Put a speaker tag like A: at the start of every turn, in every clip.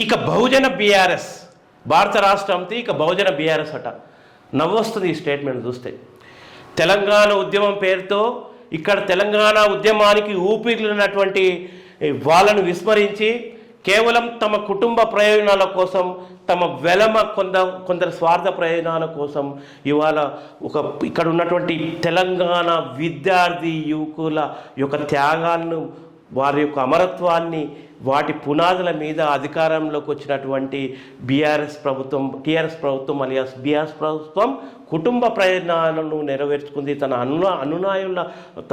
A: ఇక బహుజన బీఆర్ఎస్, భారత రాష్ట్రంతో ఇక బహుజన బీఆర్ఎస్ అట. నవ్వొస్తుంది ఈ స్టేట్మెంట్ చూస్తే. తెలంగాణ ఉద్యమం పేరుతో ఇక్కడ తెలంగాణ ఉద్యమానికి ఊపిరినటువంటి వాళ్ళను విస్మరించి కేవలం తమ కుటుంబ ప్రయోజనాల కోసం, తమ కొందరు స్వార్థ ప్రయోజనాల కోసం ఇవాళ ఇక్కడ ఉన్నటువంటి తెలంగాణ విద్యార్థి యువకుల యొక్క త్యాగాలను, వారి యొక్క అమరత్వాన్ని, వాటి పునాదుల మీద అధికారంలోకి వచ్చినటువంటి టీఆర్ఎస్ ప్రభుత్వం అలియాస్ బీఆర్ఎస్ ప్రభుత్వం కుటుంబ ప్రయోజనాలను నెరవేర్చుకుంది. తన అనునాయుల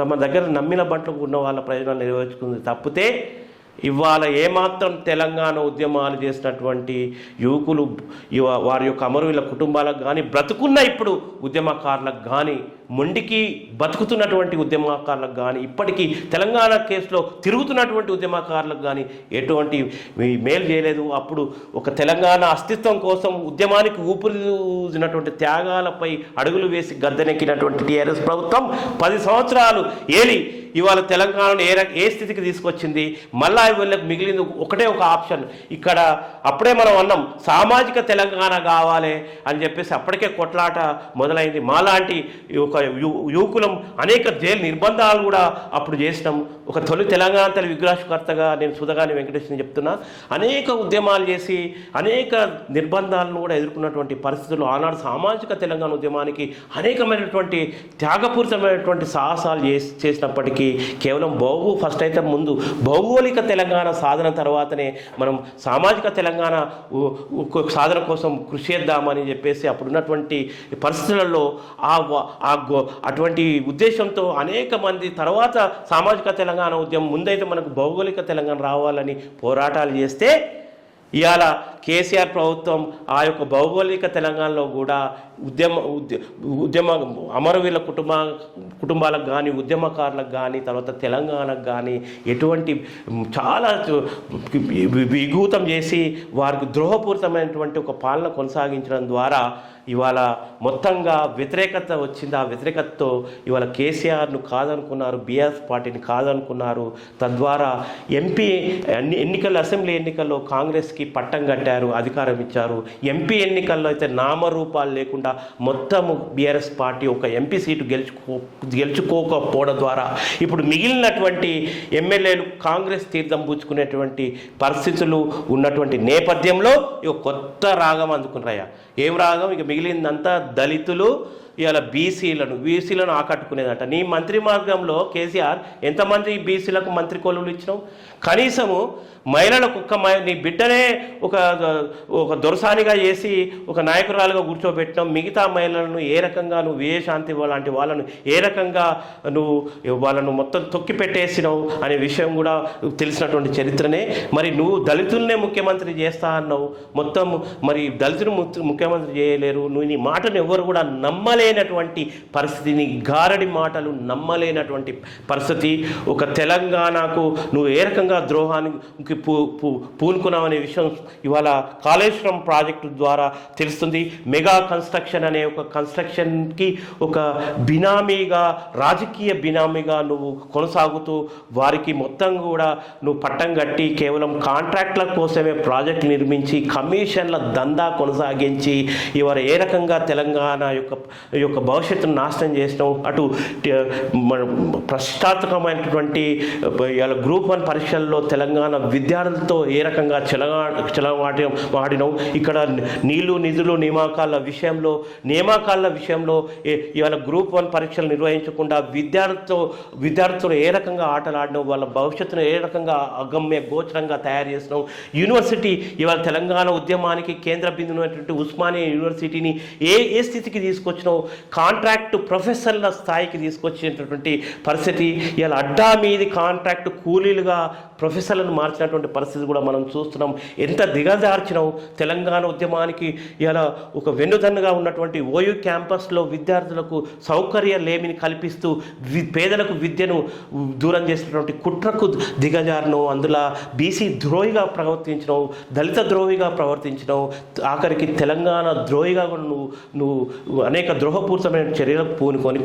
A: తమ దగ్గర నమ్మిన బంట్లకు ఉన్న వాళ్ళ ప్రయోజనాలు నెరవేర్చుకుంది తప్పితే ఇవాళ ఏమాత్రం తెలంగాణ ఉద్యమాలు చేసినటువంటి యువకులు, వారి యొక్క అమరవీల కుటుంబాలకు కానీ, బ్రతుకున్న ఇప్పుడు ఉద్యమకారులకు కానీ, మొండికి బతుకుతున్నటువంటి ఉద్యమకారులకు కానీ, ఇప్పటికీ తెలంగాణ కేసులో తిరుగుతున్నటువంటి ఉద్యమకారులకు కానీ ఎటువంటి మేలు చేయలేదు. అప్పుడు ఒక తెలంగాణ అస్తిత్వం కోసం ఉద్యమానికి ఊపిరినటువంటి త్యాగాలపై అడుగులు వేసి గద్దెనెక్కినటువంటి టీఆర్ఎస్ ప్రభుత్వం 10 సంవత్సరాలు ఏలి ఇవాళ తెలంగాణను ఏ స్థితికి తీసుకొచ్చింది. మళ్ళా వీళ్ళకి మిగిలింది ఒకటే ఒక ఆప్షన్. ఇక్కడ అప్పుడే మనం అన్నాం సామాజిక తెలంగాణ కావాలి అని చెప్పేసి అప్పటికే కొట్లాట మొదలైంది. మాలాంటి ఒక యువకులం అనేక జైలు నిర్బంధాలు కూడా అప్పుడు చేసినాం. ఒక తొలి తెలంగాణ తల్లి విగ్రహకర్తగా నేను సుధగాని వెంకటేశ్వరని చెప్తున్నా. అనేక ఉద్యమాలు చేసి అనేక నిర్బంధాలను కూడా ఎదుర్కొన్నటువంటి పరిస్థితులు ఆనాడు సామాజిక తెలంగాణ ఉద్యమానికి అనేకమైనటువంటి త్యాగపూరితమైనటువంటి సాహసాలు చేసినప్పటికీ కేవలం ఫస్ట్ అయితే ముందు భౌగోళిక తెలంగాణ సాధన తర్వాతనే మనం సామాజిక తెలంగాణ సాధన కోసం కృషి చేద్దామని చెప్పేసి అప్పుడున్నటువంటి పరిస్థితులలో అటువంటి ఉద్దేశంతో అనేక మంది తర్వాత సామాజిక తెలంగాణ ఉద్యమం ముందైతే మనకు భౌగోళిక తెలంగాణ రావాలని పోరాటాలు చేస్తే ఇవాళ కేసీఆర్ ప్రభుత్వం ఆ యొక్క భౌగోళిక తెలంగాణలో కూడా ఉద్యమ అమరవీరుల కుటుంబాలకు కానీ, ఉద్యమకారులకు కానీ, తర్వాత తెలంగాణకు కానీ ఎటువంటి చాలా విఘూతం చేసి వారికి ద్రోహపూరితమైనటువంటి ఒక పాలన కొనసాగించడం ద్వారా ఇవాళ మొత్తంగా వ్యతిరేకత వచ్చింది. ఆ వ్యతిరేకతతో ఇవాళ కేసీఆర్ను కాదనుకున్నారు, బీఆర్ఎస్ పార్టీని కాదనుకున్నారు. తద్వారా ఎన్నికల్లో, అసెంబ్లీ ఎన్నికల్లో కాంగ్రెస్కి పట్టం కట్టారు, అధికారం ఇచ్చారు. ఎంపీ ఎన్నికల్లో అయితే నామరూపాలు లేకుండా మొత్తము బీఆర్ఎస్ పార్టీ ఒక ఎంపీ సీటు గెలుచుకోకపోవడం ద్వారా ఇప్పుడు మిగిలినటువంటి ఎమ్మెల్యేలు కాంగ్రెస్ తీర్థం పుచ్చుకునేటువంటి పరిస్థితులు ఉన్నటువంటి నేపథ్యంలో ఇక కొత్త రాగం అందుకున్నారయ్యా. ఏం రాగం? ఇక మిగిలిందంతా దళితులు, ఇవాళ బీసీలను ఆకట్టుకునేదట. నీ మంత్రి మార్గంలో కేసీఆర్ ఎంతమంది బీసీలకు మంత్రి కొలువులు ఇచ్చినావు? కనీసము మహిళలకు నీ బిడ్డనే ఒక దొరసానిగా చేసి ఒక నాయకురాలుగా కూర్చోబెట్టినావు. మిగతా మహిళలను ఏ రకంగా నువ్వు విజయశాంతి లాంటి వాళ్ళను ఏ రకంగా వాళ్ళను మొత్తం తొక్కి పెట్టేసినావు అనే విషయం కూడా తెలిసినటువంటి చరిత్రనే. మరి నువ్వు దళితులనే ముఖ్యమంత్రి చేస్తా అన్నావు, మొత్తం మరి దళితులు ముఖ్యమంత్రి చేయలేరు. నువ్వు నీ మాటను ఎవరు కూడా నమ్మలేనటువంటి పరిస్థితి, నీ గారడి మాటలు నమ్మలేనటువంటి పరిస్థితి. ఒక తెలంగాణకు నువ్వు ఏ రకంగా ద్రోహానికి పూనుకున్నామనే విషయం ఇవాళ కాళేశ్వరం ప్రాజెక్టు ద్వారా తెలుస్తుంది. మెగా కన్స్ట్రక్షన్ అనే ఒక కన్స్ట్రక్షన్కి ఒక బినామీగా, రాజకీయ బినామీగా నువ్వు కొనసాగుతూ వారికి మొత్తం కూడా నువ్వు పట్టం కట్టి కేవలం కాంట్రాక్ట్ల కోసమే ప్రాజెక్టులు నిర్మించి కమిషన్ల దందా కొనసాగించి ఇవాళ ఏ రకంగా తెలంగాణ యొక్క భవిష్యత్తును నాశనం చేసినావు. అటు ప్రతిష్టాత్మకమైనటువంటి గ్రూప్ 1 పరీక్షల్లో తెలంగాణ విద్యార్థులతో ఏ రకంగా చెలవాడినావు. ఇక్కడ నీళ్లు, నిధులు, నియామకాల విషయంలో ఇవాళ గ్రూప్ 1 పరీక్షలు నిర్వహించకుండా విద్యార్థులు ఏ రకంగా ఆటలు ఆడినావు, వాళ్ళ భవిష్యత్తును ఏ రకంగా అగమ్య గోచరంగా తయారు చేసినావు. యూనివర్సిటీ ఇవాళ తెలంగాణ ఉద్యమానికి కేంద్ర బిందువునటువంటి ఉస్మానియా యూనివర్సిటీని ఏ స్థితికి తీసుకొచ్చినావు. కాంట్రాక్టు ప్రొఫెసర్ల స్థాయికి తీసుకొచ్చేటటువంటి పరిస్థితి. ఇవాళ అడ్డా మీది కాంట్రాక్టు కూలీలుగా ప్రొఫెసర్లను మార్చినటువంటి పరిస్థితి కూడా మనం చూస్తున్నాం. ఎంత దిగజార్చినావు. తెలంగాణ ఉద్యమానికి ఇలా ఒక వెన్నుదన్నుగా ఉన్నటువంటి ఓయూ క్యాంపస్లో విద్యార్థులకు సౌకర్య లేమిని కల్పిస్తూ పేదలకు విద్యను దూరం చేసినటువంటి కుట్రకు దిగజారినవు. అందులో బీసీ ద్రోహిగా ప్రవర్తించినవు, దళిత ద్రోహిగా ప్రవర్తించినవు, ఆఖరికి తెలంగాణ ద్రోహిగా కూడా నువ్వు అనేక ద్రోహపూరితమైన చర్యలకు పూనుకొని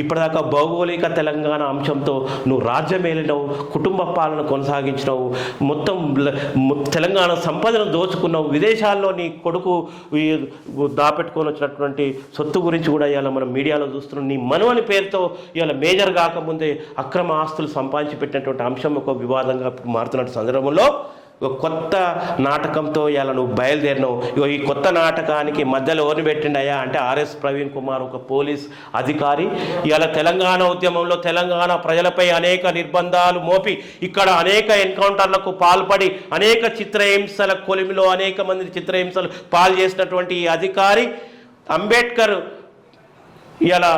A: ఇప్పటిదాకా భౌగోళిక తెలంగాణ అంశంతో నువ్వు రాజ్యం ఏలినవు, కుటుంబ పాలన కొనసాగించావు. కొనసాగించినావు, మొత్తం తెలంగాణ సంపదను దోచుకున్నావు, విదేశాల్లో నీ కొడుకు దాపెట్టుకొని వచ్చినటువంటి సొత్తు గురించి కూడా ఇవాళ మనం మీడియాలో చూస్తున్నాం. నీ మనవని పేరుతో ఇవాళ మేజర్ కాకముందే అక్రమ ఆస్తులు సంపాదించి పెట్టినటువంటి అంశం ఒక వివాదంగా మారుతున్న సందర్భంలో ఒక కొత్త నాటకంతో ఇలా నువ్వు బయలుదేరినావు. ఈ కొత్త నాటకానికి మధ్యలో ఎవరిని పెట్టిండయా అంటే ఆర్ఎస్ ప్రవీణ్ కుమార్, ఒక పోలీస్ అధికారి. ఇలా తెలంగాణ ఉద్యమంలో తెలంగాణ ప్రజలపై అనేక నిర్బంధాలు మోపి ఇక్కడ అనేక ఎన్కౌంటర్లకు పాల్పడి అనేక చిత్రహింసల కొలిమిలో అనేక మంది చిత్రహింసలు పాలు చేసినటువంటి ఈ అధికారి అంబేద్కర్ ఇలా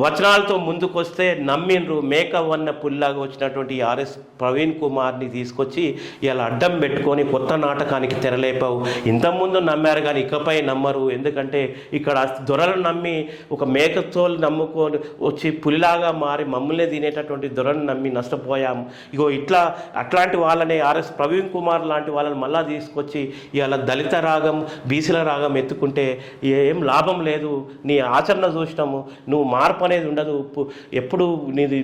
A: వచనాలతో ముందుకు వస్తే నమ్మిండ్రు. మేక వన్న పుల్లాగా వచ్చినటువంటి ఆర్ఎస్ ప్రవీణ్ కుమార్ని తీసుకొచ్చి ఇలా అడ్డం పెట్టుకొని కొత్త నాటకానికి తెరలేపావు. ఇంతకుముందు నమ్మారు కానీ ఇకపై నమ్మరు. ఎందుకంటే ఇక్కడ దొరలు నమ్మి ఒక మేకతోలు నమ్ముకొని వచ్చి పులిలాగా మారి మమ్మల్ని తినేటటువంటి దొరలను నమ్మి నష్టపోయాము. ఇగో అట్లాంటి వాళ్ళని ఆర్ఎస్ ప్రవీణ్ కుమార్ లాంటి వాళ్ళని మళ్ళా తీసుకొచ్చి ఇలా దళిత రాగం, బీసీల రాగం ఎత్తుకుంటే ఏం లాభం లేదు. నీ ఆచరణ చూసినాము, నువ్వు మార్పు అనేది ఉండదు, ఎప్పుడు నీది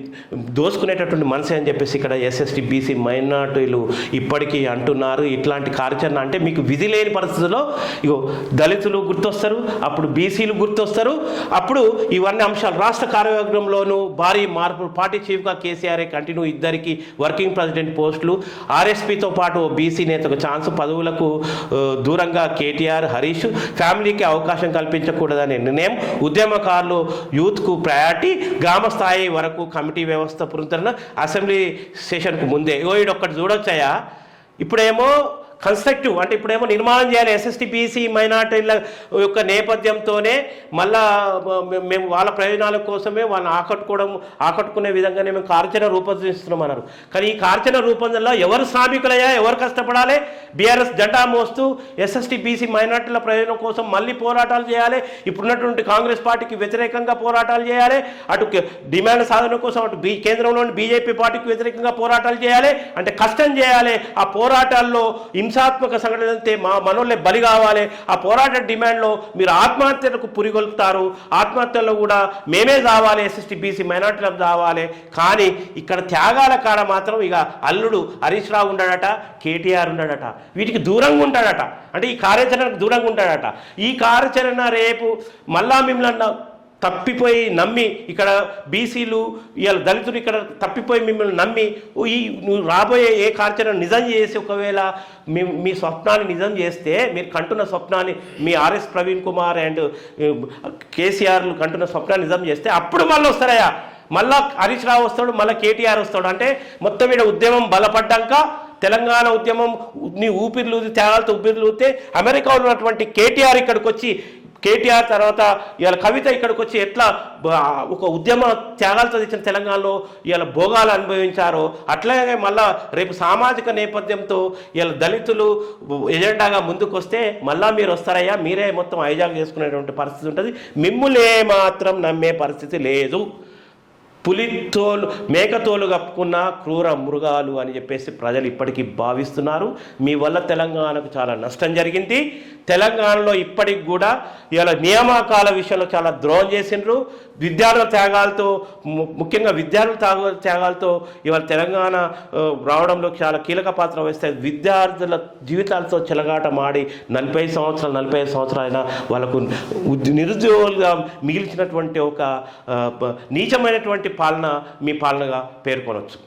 A: దోసుకునేటటువంటి మనసే అని చెప్పేసి ఇక్కడ ఎస్ఎస్టీ బీసీ మైనార్టీలు ఇప్పటికీ అంటున్నారు. ఇట్లాంటి కార్యాచరణ అంటే మీకు విధి లేని పరిస్థితుల్లో ఇగో దళితులు గుర్తొస్తారు, అప్పుడు బీసీలు గుర్తొస్తారు, అప్పుడు ఇవన్నీ అంశాలు రాష్ట్ర కార్యవర్గంలోనూ భారీ మార్పులు. పార్టీ చీఫ్గా కేసీఆర్ కంటిన్యూ, ఇద్దరికి వర్కింగ్ ప్రెసిడెంట్ పోస్టులు, ఆర్ఎస్పీతో పాటు బీసీ నేతకు ఛాన్స్, పదవులకు దూరంగా కేటీఆర్, హరీష్, ఫ్యామిలీకి అవకాశం కల్పించకూడదనే నిర్ణయం, ఉద్యమకారులు యూత్కు ప్రయారిటీ, గ్రామ స్థాయి వరకు కమిటీ వ్యవస్థ పునరుద్ధరణ, అసెంబ్లీ సెషన్కు ముందే. ఒక్కటి చూడొచ్చాయా, ఇప్పుడేమో కన్స్ట్రక్టివ్ అంటే ఇప్పుడేమో నిర్మాణం చేయాలి ఎస్ఎస్టీ బీసీ మైనార్టీల యొక్క నేపథ్యంతోనే మళ్ళా మేము వాళ్ళ ప్రయోజనాల కోసమే వాళ్ళని ఆకట్టుకునే విధంగానే మేము కార్యాచరణ రూపొందిస్తున్నాం అన్నారు. కానీ ఈ కార్యాచరణ రూపొందనలో ఎవరు శ్రామికులయ్యా, ఎవరు కష్టపడాలి? బీఆర్ఎస్ జెండా మోస్తూ ఎస్ఎస్టీ బీసీ మైనార్టీల ప్రయోజనం కోసం మళ్ళీ పోరాటాలు చేయాలి, ఇప్పుడున్నటువంటి కాంగ్రెస్ పార్టీకి వ్యతిరేకంగా పోరాటాలు చేయాలి, అటు డిమాండ్ సాధన కోసం అటు కేంద్రంలోని బీజేపీ పార్టీకి వ్యతిరేకంగా పోరాటాలు చేయాలి, అంటే కష్టం చేయాలి. ఆ పోరాటాల్లో హింసాత్మక సంఘటన అయితే మనోళ్ళే బలి కావాలి. ఆ పోరాట డిమాండ్లో మీరు ఆత్మహత్యలకు పురిగొల్పుతారు, ఆత్మహత్యల్లో కూడా మేమే కావాలి, ఎస్ఎస్టీ బీసీ మైనార్టీలకు కావాలి. కానీ ఇక్కడ త్యాగాల కాడ మాత్రం ఇక అల్లుడు హరీష్ రావు ఉన్నాడట, కేటీఆర్ ఉన్నాడట, వీటికి దూరంగా ఉంటాడట, అంటే ఈ కార్యాచరణకు దూరంగా ఉంటాడట. ఈ కార్యాచరణ రేపు మళ్ళా మిమ్మల్ని తప్పిపోయి నమ్మి ఇక్కడ బీసీలు ఇవాళ దళితులు ఇక్కడ తప్పిపోయి మిమ్మల్ని నమ్మి నువ్వు రాబోయే ఏ కార్యాచరణ నిజం చేసి ఒకవేళ మీ స్వప్నాన్ని నిజం చేస్తే, మీరు కంటున్న స్వప్నాన్ని మీ ఆర్ఎస్ ప్రవీణ్ కుమార్ అండ్ కేసీఆర్లు కంటున్న స్వప్నాన్ని నిజం చేస్తే అప్పుడు మళ్ళీ వస్తారయ్యా, మళ్ళా హరీష్ రావు వస్తాడు, మళ్ళీ కేటీఆర్ వస్తాడు. అంటే మొత్తం ఇక్కడ ఉద్యమం బలపడ్డాక తెలంగాణ ఉద్యమం నీ ఊపిరిలూది త్యాగాలతో ఊపిరిలూతే అమెరికా ఉన్నటువంటి కేటీఆర్ ఇక్కడికి వచ్చి, కేటీఆర్ తర్వాత ఇవాళ కవిత ఇక్కడికి వచ్చి ఎట్లా ఒక ఉద్యమ త్యాగాలతో తెచ్చిన తెలంగాణలో ఇవాళ భోగాలు అనుభవించారో అట్లాగే మళ్ళా రేపు సామాజిక నేపథ్యంతో ఇవాళ దళితులు ఎజెండాగా ముందుకు వస్తే మళ్ళా మీరు వస్తారయ్యా, మీరే మొత్తం హైజాక్ చేసుకునేటువంటి పరిస్థితి ఉంటుంది. మిమ్ములే మాత్రం నమ్మే పరిస్థితి లేదు. పులితోలు మేకతోలు కప్పుకున్న క్రూర మృగాలు అని చెప్పేసి ప్రజలు ఇప్పటికీ భావిస్తున్నారు. మీ వల్ల తెలంగాణకు చాలా నష్టం జరిగింది. తెలంగాణలో ఇప్పటికి కూడా ఇవాళ నియామకాల విషయంలో చాలా ద్రోహం చేసిండ్రు. విద్యార్థుల త్యాగాలతో, ముఖ్యంగా విద్యార్థుల త్యాగాలతో ఇవాళ తెలంగాణ రావడంలో చాలా కీలక పాత్ర వహిస్తాయి. విద్యార్థుల జీవితాలతో చెలగాటమాడి 45 సంవత్సరాలైనా వాళ్ళకు నిరుద్యోగులుగా మిగిల్చినటువంటి ఒక నీచమైనటువంటి పాలన మీ పాలనగా పేర్కొనవచ్చు.